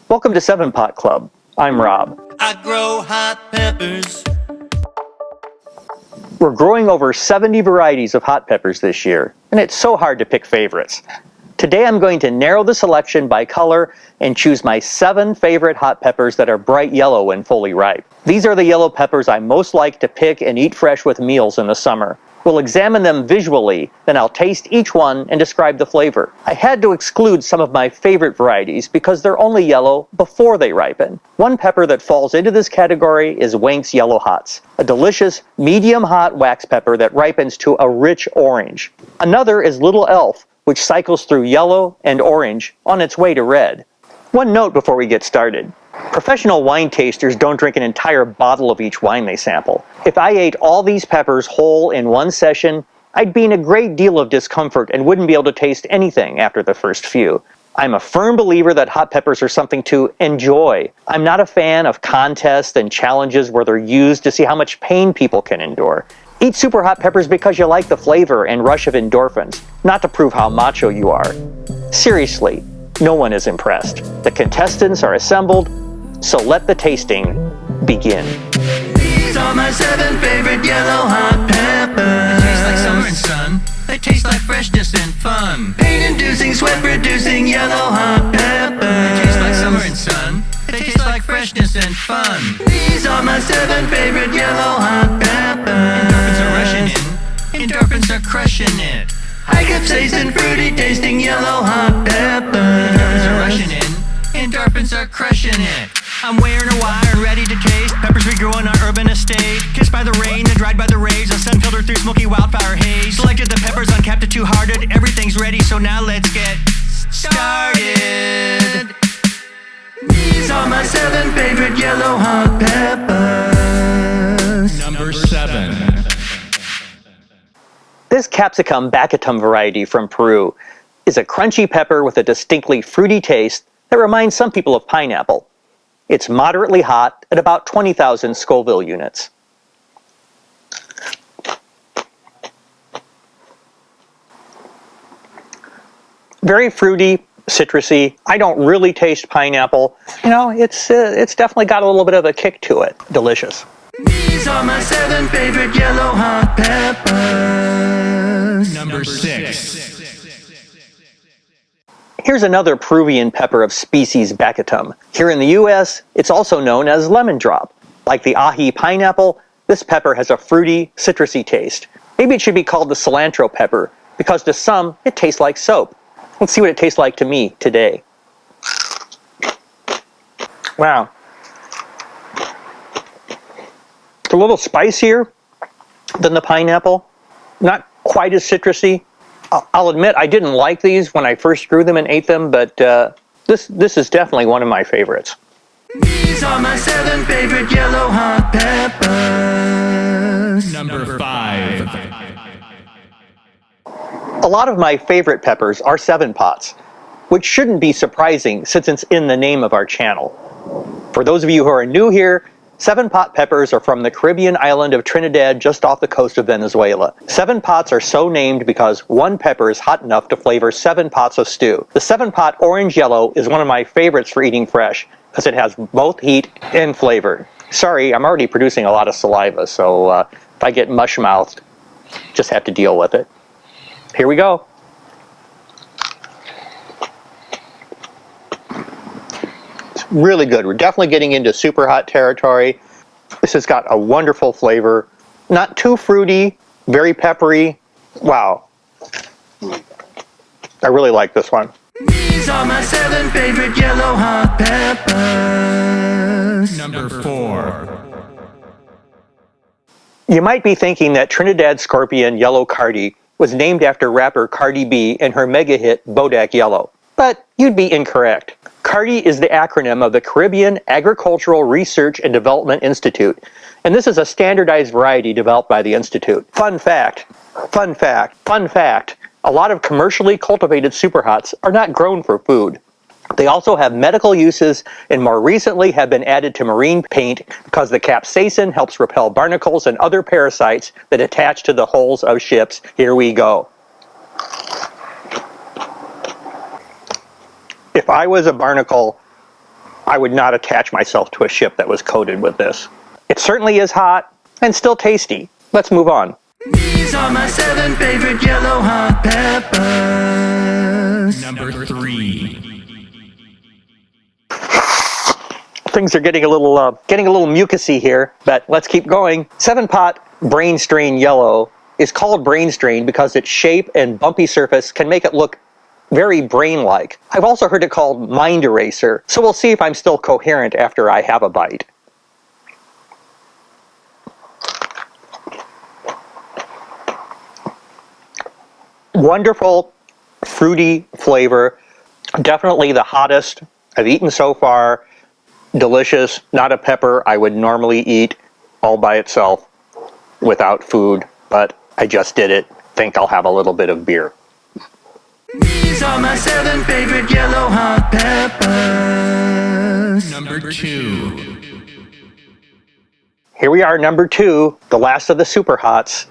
Welcome to 7 Pot Club. I'm Rob. I grow hot peppers. We're growing over 70 varieties of hot peppers this year, and it's so hard to pick favorites. Today I'm going to narrow the selection by color and choose my 7 favorite hot peppers that are bright yellow when fully ripe. These are the yellow peppers I most like to pick and eat fresh with meals in the summer. We'll examine them visually, then I'll taste each one and describe the flavor. I had to exclude some of my favorite varieties because they're only yellow before they ripen. One pepper that falls into this category is Wank's Yellow Hots, a delicious medium-hot wax pepper that ripens to a rich orange. Another is Little Elf, which cycles through yellow and orange on its way to red. One note before we get started. Professional wine tasters don't drink an entire bottle of each wine they sample. If I ate all these peppers whole in one session, I'd be in a great deal of discomfort and wouldn't be able to taste anything after the first few. I'm a firm believer that hot peppers are something to enjoy. I'm not a fan of contests and challenges where they're used to see how much pain people can endure. Eat super hot peppers because you like the flavor and rush of endorphins, not to prove how macho you are. Seriously, no one is impressed. The contestants are assembled, so let the tasting begin. These are my 7 favorite yellow hot peppers. They taste like summer and sun. They taste like freshness and fun. Pain-inducing, sweat-producing yellow hot peppers. They taste like summer and sun. They taste like freshness and fun. These are my 7 favorite yellow hot peppers. Endorphins are rushing in. Endorphins are crushing it. High capsaicin, fruity tasting yellow hot peppers. Endorphins are rushing in. Endorphins are crushing it. I'm wearing a wire and ready to taste peppers we grow on our urban estate. Kissed by the rain, then dried by the rays. A sun filtered through smoky wildfire haze. Selected the peppers, uncapped to two-hearted. Everything's ready, so now let's get started. These are my 7 favorite yellow hot peppers. Number 7. This capsicum baccatum variety from Peru is a crunchy pepper with a distinctly fruity taste that reminds some people of pineapple. It's moderately hot at about 20,000 Scoville units. Very fruity, citrusy. I don't really taste pineapple. You know, it's definitely got a little bit of a kick to it. Delicious. These are my 7 favorite yellow hot peppers. Number 6. Here's another Peruvian pepper of species baccatum. Here in the US, it's also known as lemon drop. Like the Aji Pineapple, this pepper has a fruity, citrusy taste. Maybe it should be called the cilantro pepper, because to some, it tastes like soap. Let's see what it tastes like to me today. Wow. It's a little spicier than the pineapple. Not quite as citrusy. I'll admit I didn't like these when I first grew them and ate them, but this is definitely one of my favorites. These are my 7 favorite yellow hot peppers. Number 5. A lot of my favorite peppers are 7 pots, which shouldn't be surprising since it's in the name of our channel. For those of you who are new here, 7 pot peppers are from the Caribbean island of Trinidad just off the coast of Venezuela. 7 pots are so named because one pepper is hot enough to flavor 7 pots of stew. The 7 pot orange yellow is one of my favorites for eating fresh because it has both heat and flavor. Sorry, I'm already producing a lot of saliva, so if I get mush-mouthed, just have to deal with it. Here we go. Really good. We're definitely getting into super hot territory. This has got a wonderful flavor. Not too fruity, very peppery. Wow. I really like this one. These are my 7 favorite yellow hot peppers. Number 4. You might be thinking that Trinidad Scorpion Yellow CARDI was named after rapper Cardi B and her mega hit Bodak Yellow. But you'd be incorrect. CARDI is the acronym of the Caribbean Agricultural Research and Development Institute, and this is a standardized variety developed by the Institute. Fun fact, fun fact, fun fact, a lot of commercially cultivated superhots are not grown for food. They also have medical uses and more recently have been added to marine paint because the capsaicin helps repel barnacles and other parasites that attach to the hulls of ships. Here we go. If I was a barnacle, I would not attach myself to a ship that was coated with this. It certainly is hot and still tasty. Let's move on. These are my 7 favorite yellow hot peppers. Number 3. Things are getting a little mucusy here, but let's keep going. 7 Pot Brainstrain Yellow is called Brainstrain because its shape and bumpy surface can make it look very brain-like. I've also heard it called mind eraser, so we'll see if I'm still coherent after I have a bite. Wonderful, fruity flavor. Definitely the hottest I've eaten so far. Delicious, not a pepper I would normally eat all by itself without food, but I just did it. Think I'll have a little bit of beer. These are my 7 favorite yellow hot peppers. Number 2. Here we are, number 2, the last of the super hots.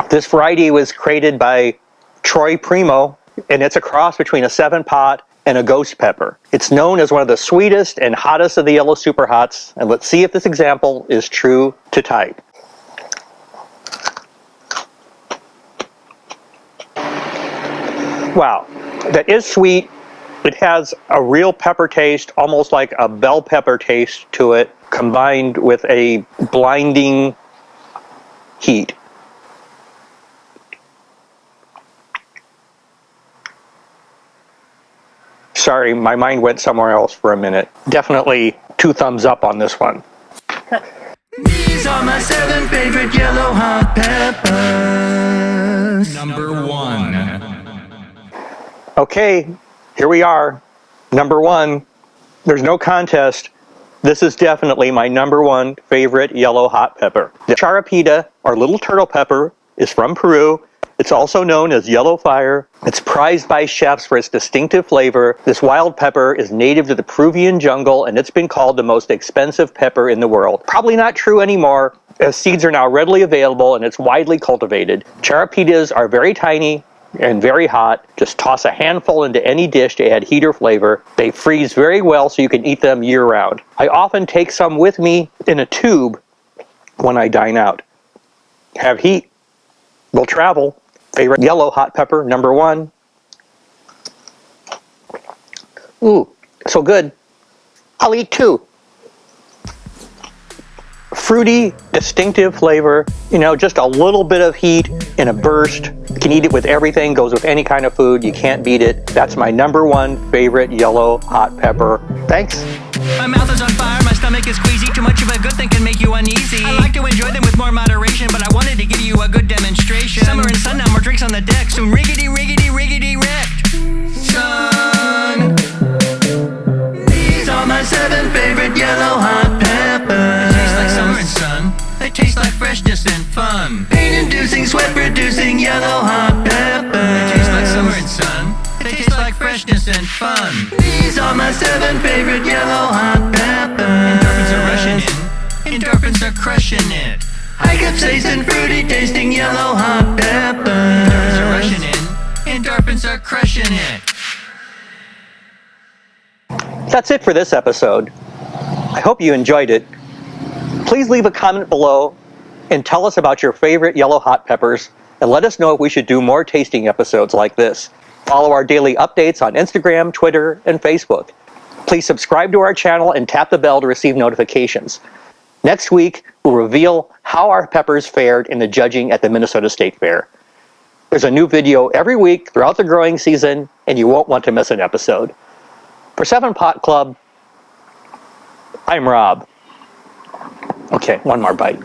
This variety was created by Pot Primo, and it's a cross between a 7 Pot and a ghost pepper. It's known as one of the sweetest and hottest of the yellow super hots, and let's see if this example is true to type. Wow, that is sweet. It has a real pepper taste, almost like a bell pepper taste to it, combined with a blinding heat. Sorry, my mind went somewhere else for a minute. Definitely 2 thumbs up on this one. These are my 7 favorite yellow hot peppers. Number 1. Okay, here we are. Number 1. There's no contest. This is definitely my number 1 favorite yellow hot pepper. The Charapita, or little turtle pepper, is from Peru. It's also known as yellow fire. It's prized by chefs for its distinctive flavor. This wild pepper is native to the Peruvian jungle, and it's been called the most expensive pepper in the world. Probably not true anymore, as seeds are now readily available and it's widely cultivated. Charapitas are very tiny and very hot. Just toss a handful into any dish to add heat or flavor. They freeze very well so you can eat them year-round. I often take some with me in a tube when I dine out. Have heat. Will travel. Favorite yellow hot pepper, number 1. Ooh, so good. I'll eat 2. Fruity, distinctive flavor, just a little bit of heat in a burst. You can eat it with everything, goes with any kind of food. You can't beat it. That's my number 1 favorite yellow hot pepper. Thanks. My mouth is on fire, my stomach is queasy. Too much of a good thing can make you uneasy. I like to enjoy them with more moderation, but I wanted to give you a good demonstration. Summer and sundown, more drinks on the deck. Soon riggedy, riggedy, riggedy wrecked. Son, these are my 7 favorite yellow hot peppers. They taste like summer and sun. They taste like freshness and fun. Pain-inducing, sweat-producing yellow hot peppers. They taste like summer and sun. They taste like freshness and fun. These are my 7 favorite yellow hot peppers. Endorphins are rushing in. Endorphins are crushing it. I kept tasting fruity tasting yellow hot peppers. Endorphins are rushing in. Endorphins are crushing it. That's it for this episode. I hope you enjoyed it. Please leave a comment below and tell us about your favorite yellow hot peppers, and let us know if we should do more tasting episodes like this. Follow our daily updates on Instagram, Twitter, and Facebook. Please subscribe to our channel and tap the bell to receive notifications. Next week, we'll reveal how our peppers fared in the judging at the Minnesota State Fair. There's a new video every week throughout the growing season, and you won't want to miss an episode. For 7 Pot Club, I'm Rob. Okay, one more bite.